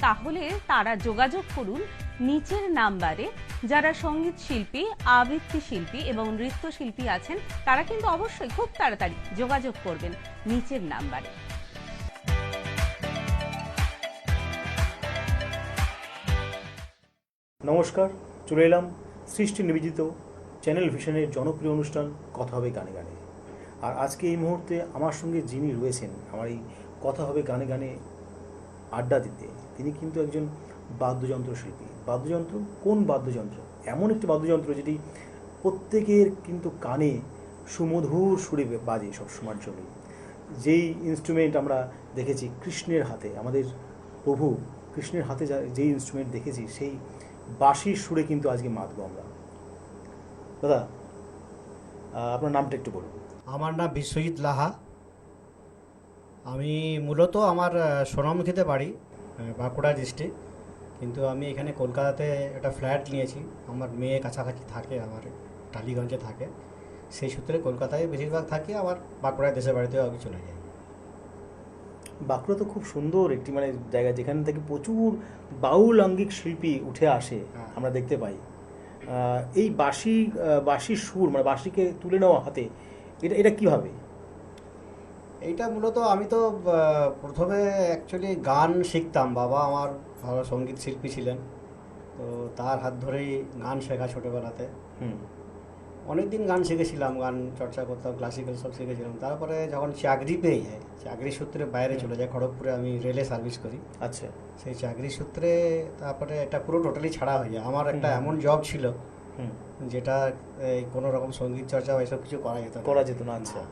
তাহলে তারা যোগাযোগ করুন নিচের নাম্বারে। যারা সঙ্গীত শিল্পী, আবৃত্তি শিল্পী এবং নৃত্যশিল্পী আছেন তারা কিন্তু অবশ্যই খুব তাড়াতাড়ি যোগাযোগ করবেন নিচের নাম্বারে। নমস্কার, চলে এলাম সৃষ্টি নিবেদিত চ্যানেল ভিশনের জনপ্রিয় অনুষ্ঠান কথা হবে গানে গানে। আর আজকে এই মুহূর্তে আমার সঙ্গে যিনি রয়েছেন আমার এই কথা হবে গানে গানে আড্ডা দিতে, তিনি কিন্তু একজন বাদ্যযন্ত্র শিল্পী। বাদ্যযন্ত্র, কোন বাদ্যযন্ত্র? এমন একটি বাদ্যযন্ত্র যেটি প্রত্যেকের কিন্তু কানে সুমধুর সুরে বাজে সবসময়ের জন্য। যেই ইনস্ট্রুমেন্ট আমরা দেখেছি কৃষ্ণের হাতে, আমাদের প্রভু কৃষ্ণের হাতে যেই ইনস্ট্রুমেন্ট দেখেছি, সেই বাঁশির সুরে কিন্তু আজকে মাতবো আমরা। দাদা, আপনার নামটা একটু বলুন। আমার নাম বিশ্বজিৎ লাহা। আমি মূলত আমার সোনামুখীতে বাড়ি, বাঁকুড়া ডিস্ট্রিক্ট, কিন্তু আমি এখানে কলকাতাতে একটা ফ্ল্যাট নিয়েছি। আমার মেয়ে কাছাকাছি থাকে, আমার টালিগঞ্জে থাকে, সেই সূত্রে কলকাতায় বেশিরভাগ থাকি, আবার বাঁকুড়ায় দেশের বাড়িতেও আমি চলে যাই। বাঁকুড়া তো খুব সুন্দর একটি জায়গা, যেখান থেকে প্রচুর বাউল আঙ্গিক শিল্পী উঠে আসে, আমরা দেখতে পাই। এই বাঁশির সুর, বাঁশিকে তুলে নেওয়া হাতে, এটা কীভাবে? এইটা মূলত আমি তো প্রথমে অ্যাকচুয়ালি গান শিখতাম। বাবা আমার ভালো সঙ্গীত শিল্পী ছিলেন, তো তার হাত ধরেই গান শেখা ছোটোবেলাতে। অনেক দিন গান শিখেছিলাম, গান চর্চা করতাম, ক্লাসিক্যাল সব শিখেছিলাম। তারপরে যখন চাকরি পেয়ে যায়, চাকরি সূত্রে বাইরে চলে যায়, খড়গপুরে আমি রেলে সার্ভিস করি। আচ্ছা। সেই চাকরি সূত্রে তারপরে এটা পুরো টোটালি ছাড়া হয়ে যায়। আমার একটা এমন জব ছিল যেটা কোনো রকম সঙ্গীত চর্চা বা এসব কিছু করা যেত না। আচ্ছা।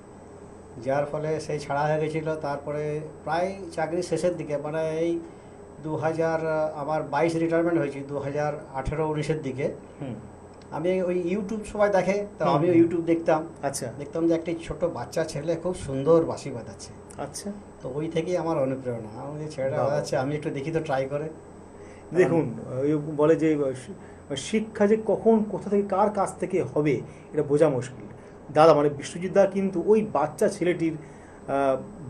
যার ফলে সেই ছাড়া হয়ে গেছিলো। তারপরে প্রায় চাকরির শেষের দিকে, এই 2000 আমার 22 রিটায়ারমেন্ট হয়েছি, 2018-19-এর দিকে। আমি ওই ইউটিউব সবাই দেখে, তো আমিও ইউটিউব দেখতাম। আচ্ছা। দেখতাম যে একটি ছোট বাচ্চা ছেলে খুব সুন্দর বাঁশি বাজাচ্ছে। আচ্ছা। তো ওই থেকেই আমার অনুপ্রেরণা, আমি যে ছেলেটা বাজাচ্ছে আমি একটু দেখি তো, ট্রাই করে। দেখুন, ওই বলে যে শিক্ষা যে কখন কোথা থেকে কার কাছ থেকে হবে এটা বোঝা মুশকিল। দাদা বিশ্বজিৎ দা কিন্তু ওই বাচ্চা ছেলেটির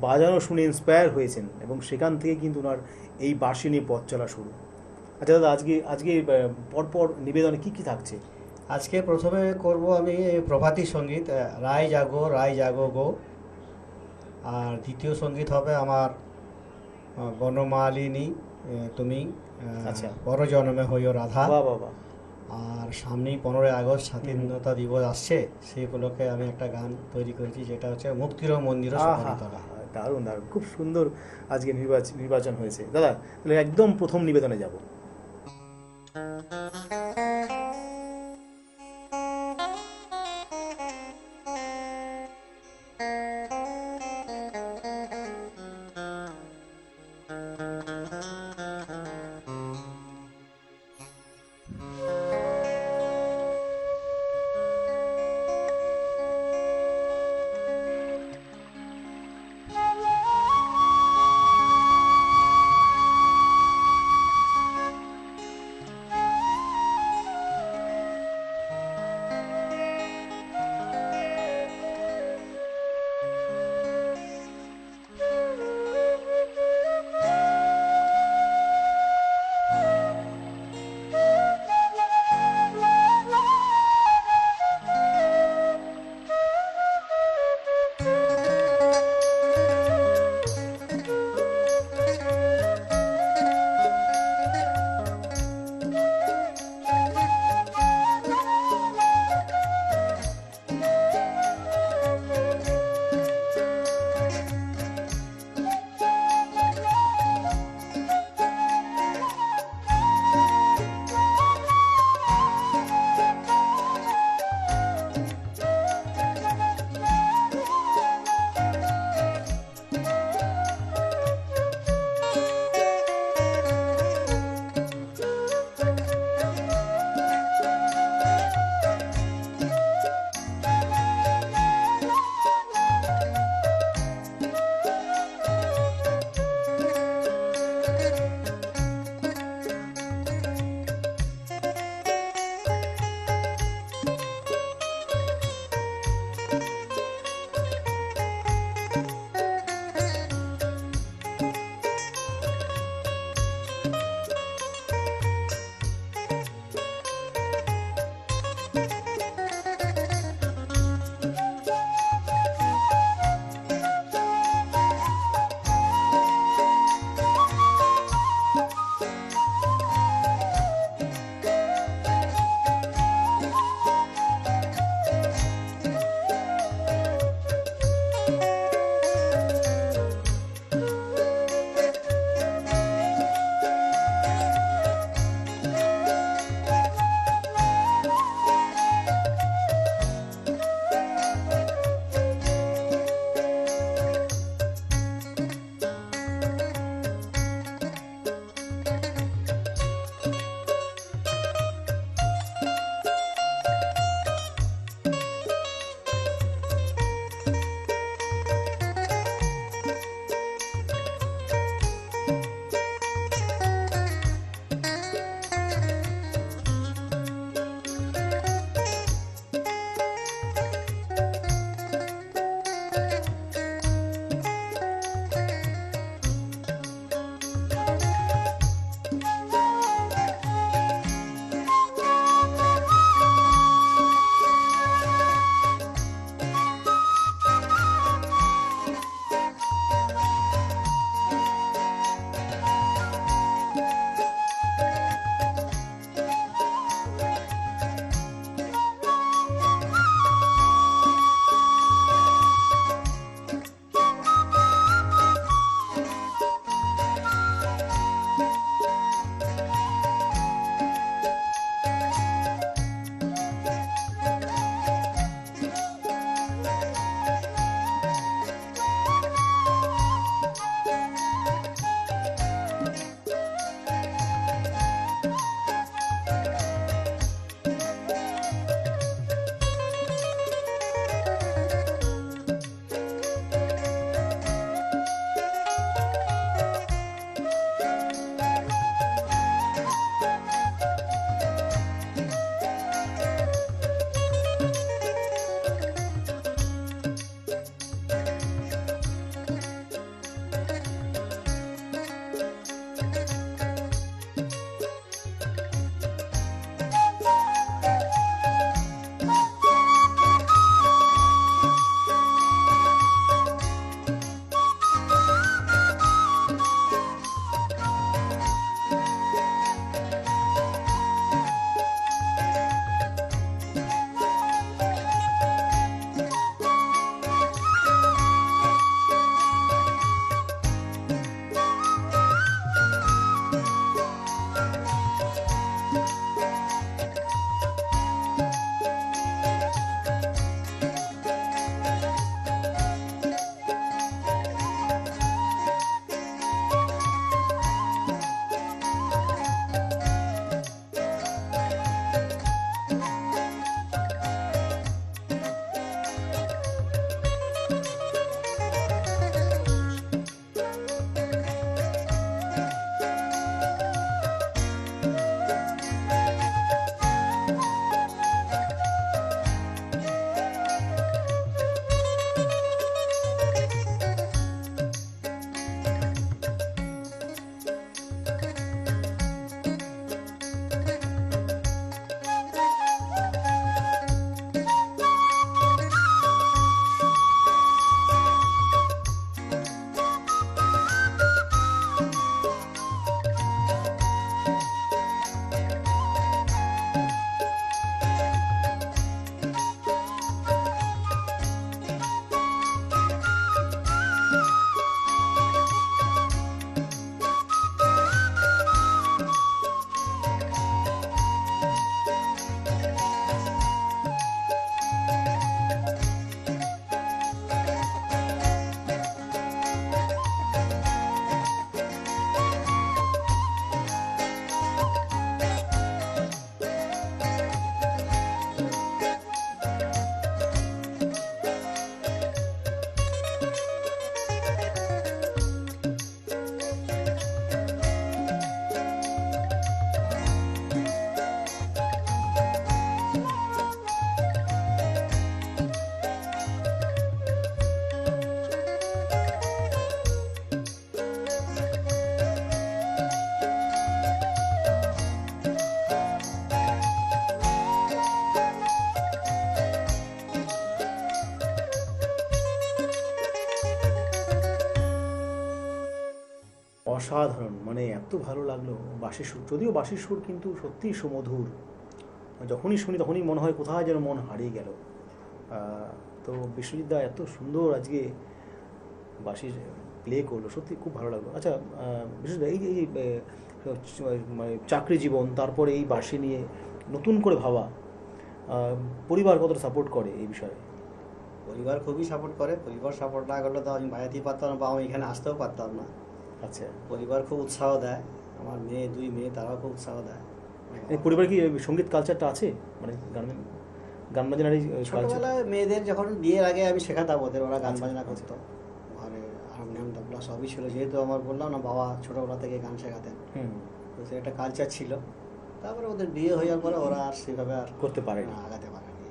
বাজানো শুনে ইন্সপায়ার হয়েছেন, এবং সেখান থেকে কিন্তু ওনার এই বাঁশি নিয়ে পথ চলা শুরু। আচ্ছা দাদা, আজকে পরপর নিবেদনে কি থাকছে? আজকে প্রথমে করব আমি প্রভাতী সঙ্গীত, রায় জাগো রায় জাগো গো। আর দ্বিতীয় সঙ্গীত হবে আমার বনমালিনী তুমি, আচ্ছা, বড় জন্মে হইও রাধা। বাবা। আর সামনেই 15ই আগস্ট স্বাধীনতা দিবস আসছে, সেই উপলক্ষে আমি একটা গান তৈরি করেছি, যেটা হচ্ছে মুক্তির মন্দির। দারুণ দারুণ, খুব সুন্দর আজকে নির্বাচন হয়েছে। দাদা, তাহলে একদম প্রথম নিবেদনে যাব। অসাধারণ, মানে এত ভালো লাগলো বাঁশির সুর, যদিও বাঁশির সুর কিন্তু সত্যিই সুমধুর, যখনই শুনি তখনই মনে হয় কোথায় যেন মন হারিয়ে গেল। তো বিশ্বজিৎ দা এত সুন্দর আজকে বাঁশির প্লে করলো, সত্যি খুব ভালো লাগলো। আচ্ছা বিশ্বজিৎ দা, এই এই মানে চাকরি জীবন, তারপরে এই বাঁশি নিয়ে নতুন করে ভাবা, পরিবার কতটা সাপোর্ট করে এই বিষয়ে? পরিবার খুবই সাপোর্ট করে। পরিবার সাপোর্ট না করলে তো আমি বাজাতেই পারতাম না বা আমি এখানে আসতেও পারতাম না। আচ্ছা, পরিবার খুব উৎসাহ দেয়, আমার মেয়ে, 2 মেয়ে, তারাও খুব উৎসাহ দেয়। এই পরিবারে কি সঙ্গীত কালচারটা আছে, মানে গান বাজনার এই কালচার? ছোটবেলায় মেয়েদের যখন বিয়ের আগে আমি শেখাতাম ওদের, ওরা গান আচ্ছা, বাজনা আচ্ছা। করতো, ঘরে হারমোনিয়াম তবলা সবই ছিল, যেহেতু আমার বললাম না বাবা ছোটবেলা থেকে গান শেখাতেন, হুম, তো সে একটা কালচার ছিল। তারপরে ওদের বিয়ে হয়ে যাওয়ার পরে ওরা আর সেভাবে আর করতে পারেনি। আগাতে পারেনি।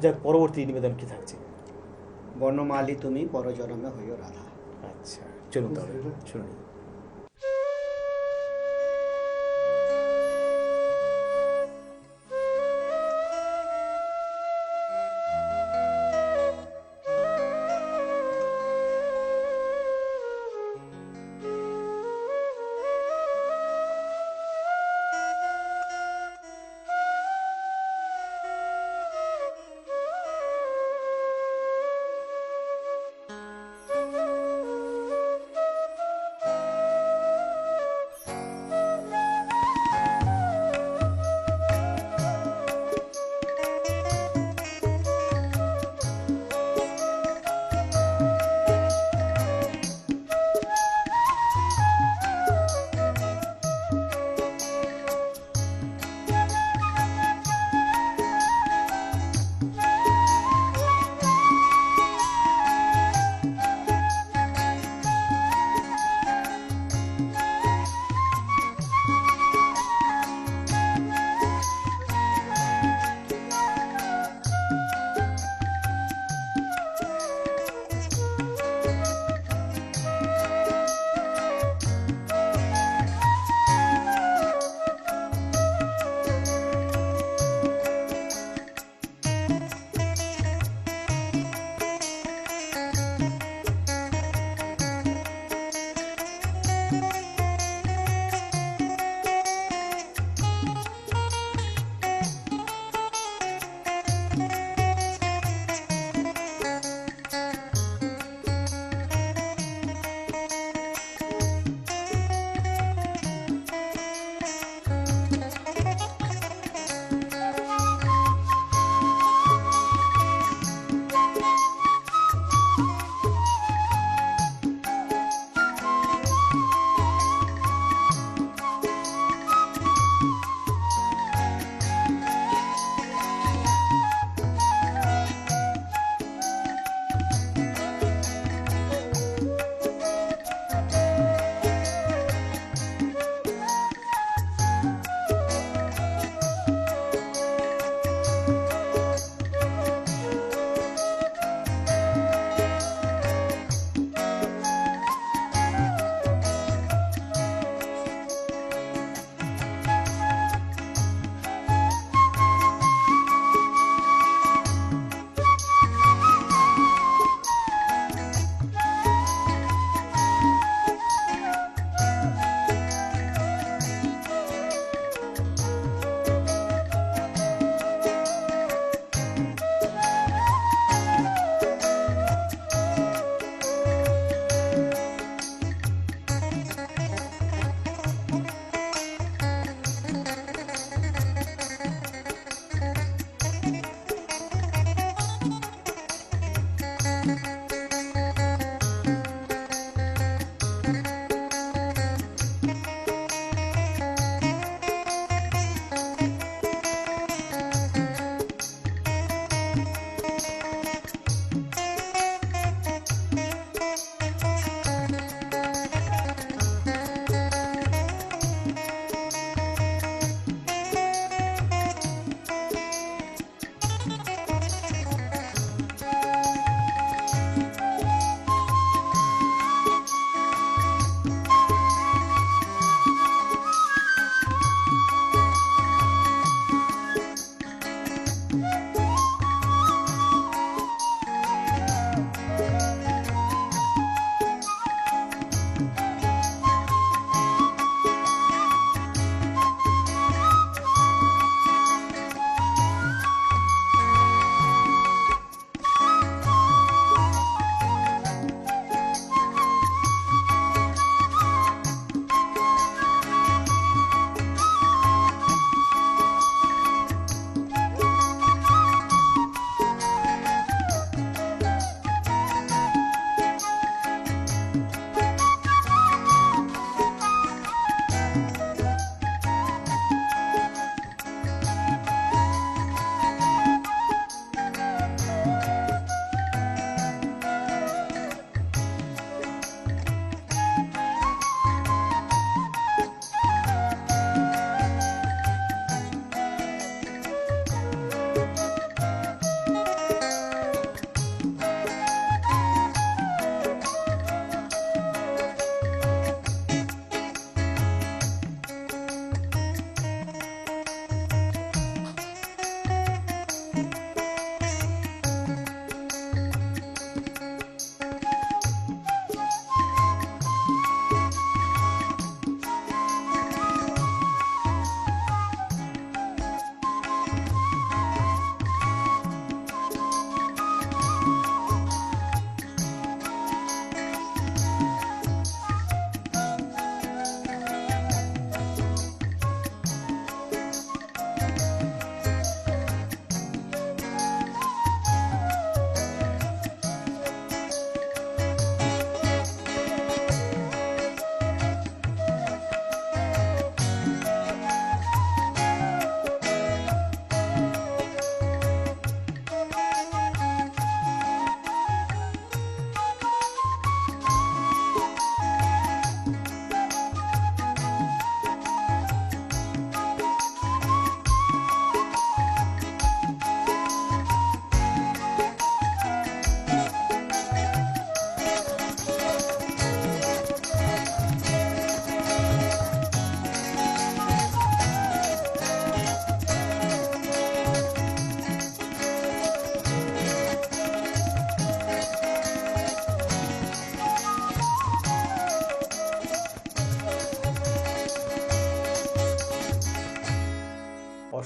যাক, পরবর্তী নিবেদন কি থাকছে? বর্ণমালী তুমি পরজন্মে হইও রাধা। আচ্ছা, চলুন তাহলে শুনে নিই।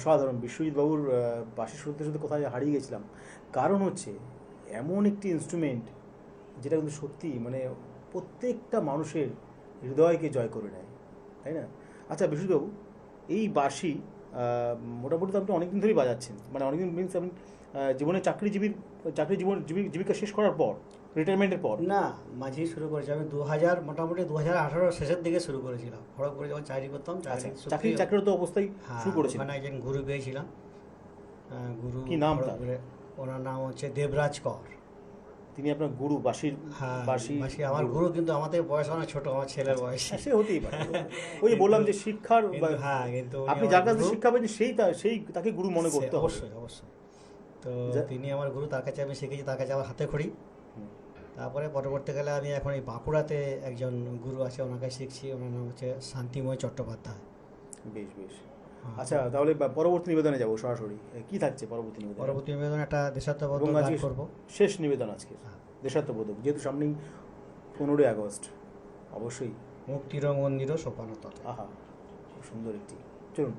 অসাধারণ। বিশ্বজিৎ বাবুর বাঁশি শুনতে শুনতে কোথায় হারিয়ে গেছিলাম। কারণ হচ্ছে এমন একটি ইনস্ট্রুমেন্ট যেটা কিন্তু সত্যি মানে প্রত্যেকটা মানুষের হৃদয়কে জয় করে নেয়, তাই না? আচ্ছা বিশ্বজিৎবাবু, এই বাঁশি মোটামুটি তো আপনি অনেকদিন ধরেই বাজাচ্ছেন, মানে অনেকদিন মিনস আপনি জীবনে চাকরি জীবিকা শেষ করার পর, রিটায়ারমেন্টের পর? না, মাঝেই শুরু করেছি আমি। মোটামুটি 2018 শেষের দিকে শুরু করেছিলাম। খড়গপুরে যখন চাকরি করতাম, আচ্ছা, চাকরি চাকরিরত অবস্থায় হ্যাঁ, শুরু করেছিলেন? ওখানে একজন গুরু পেয়েছিলাম। গুরু কি নাম তার? খড়গপুরে, ওনার নাম হচ্ছে দেবরাজ কর। তিনি আপনার গুরু, বাঁশির? হ্যাঁ, বাঁশি আমার গুরু, কিন্তু আমাদের বয়স অনেক ছোট, আমার ছেলের বয়স। হ্যাঁ, সে হতেই পারে। ওই যে বললাম যে শিক্ষার হ্যাঁ, কিন্তু আপনি যার কাছে শিক্ষা পেয়েছেন সেই তাকে গুরু মনে করতে হবে। অবশ্যই অবশ্যই। তো তিনি আমার গুরু, তার কাছে আমি শিখেছি, তার কাছে আমার হাতে খড়ি। তারপরে পরবর্তীকালে আমি এখন এই বাঁকুড়াতে একজন গুরু আছে, ওনার কাছে শিখছি। ওনার নাম হচ্ছে শান্তিময় চট্টোপাধ্যায়। বেশ বেশ। আচ্ছা, তাহলে পরবর্তী নিবেদনে যাবো সরাসরি। কি থাকছে পরবর্তী নিবেদন? পরবর্তী নিবেদন একটা দেশাত্মবোধক গান করব। শেষ নিবেদন আজকে দেশাত্মবোধক, যেহেতু সামনেই 15ই আগস্ট, অবশ্যই। মুক্তির মন্দির সোপান তলে। আহা, খুব সুন্দর একটি, চলুন।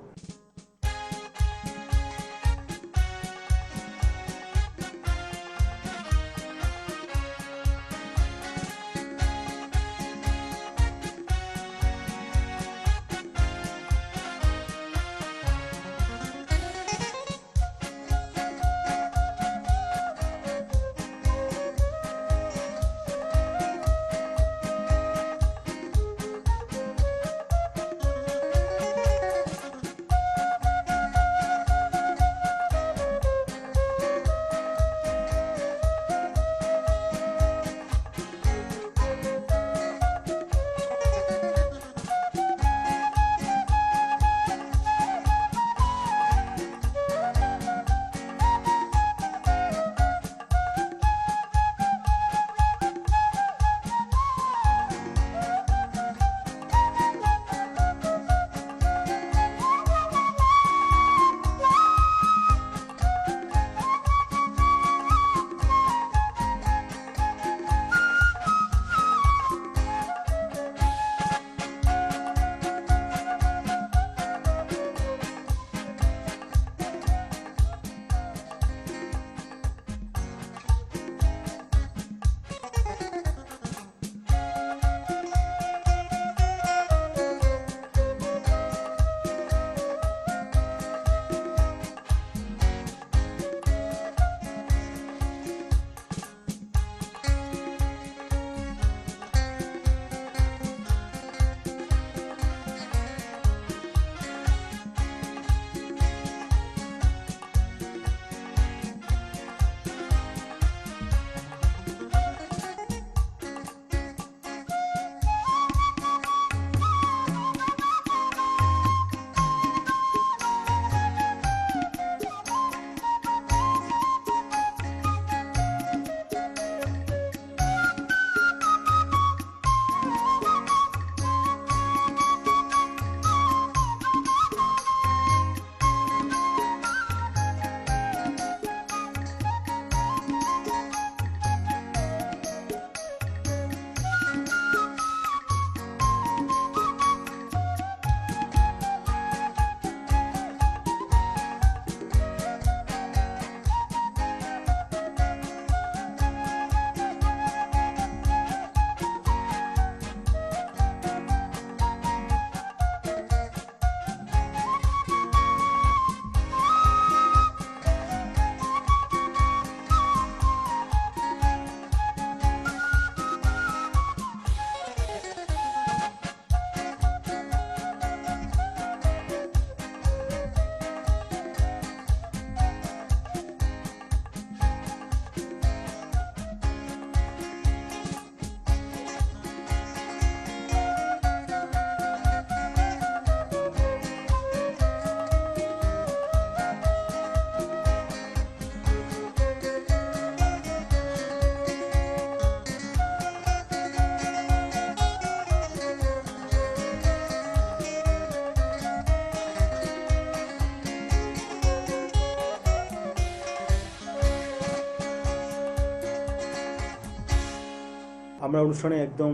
আমরা অনুষ্ঠানে একদম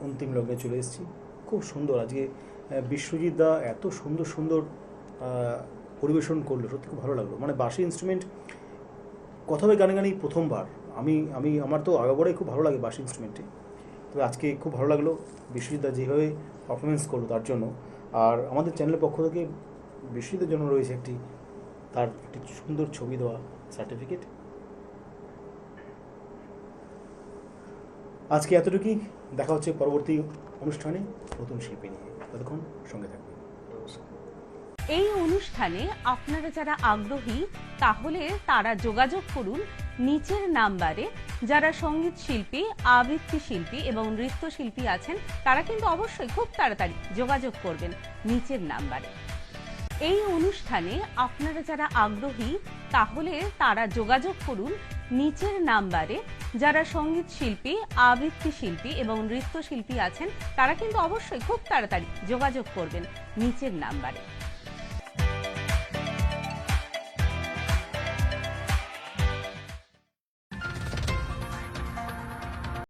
অন্তিম লগ্নে চলে এসেছি। খুব সুন্দর আজকে বিশ্বজিৎ দা এত সুন্দর সুন্দর পরিবেশন করলো, সত্যি খুব ভালো লাগলো। মানে বাঁশি ইনস্ট্রুমেন্ট কথা হবে গানে গানেই প্রথমবার। আমার তো আগাগোড়াই খুব ভালো লাগে বাঁশি ইনস্ট্রুমেন্টে, তবে আজকে খুব ভালো লাগলো বিশ্বজিৎ দা যেভাবে পারফরমেন্স করলো তার জন্য। আর আমাদের চ্যানেলের পক্ষ থেকে বিশ্বজিতের জন্য রয়েছে তার একটি সুন্দর ছবি দেওয়া সার্টিফিকেট। আজকে এতটুকুই, দেখা হচ্ছে পরবর্তী অনুষ্ঠানে নতুন শিল্পী নিয়ে। ততক্ষণ সঙ্গে থাকবেন। এই অনুষ্ঠানে আপনারা যারা আগ্রহী তাহলে তারা যোগাযোগ করুন নিচের নাম্বারে। যারা সঙ্গীত শিল্পী, আবৃত্তি শিল্পী এবং নৃত্যশিল্পী আছেন তারা কিন্তু অবশ্যই খুব তাড়াতাড়ি যোগাযোগ করবেন নিচের নাম্বারে। এই অনুষ্ঠানে আপনারা যারা আগ্রহী তাহলে তারা যোগাযোগ করুন নিচের নাম্বারে। যারা সঙ্গীত শিল্পী, আবৃত্তি শিল্পী এবং নৃত্যশিল্পী আছেন তারা কিন্তু অবশ্যই খুব তাড়াতাড়ি যোগাযোগ করবেন নিচের নাম্বারে।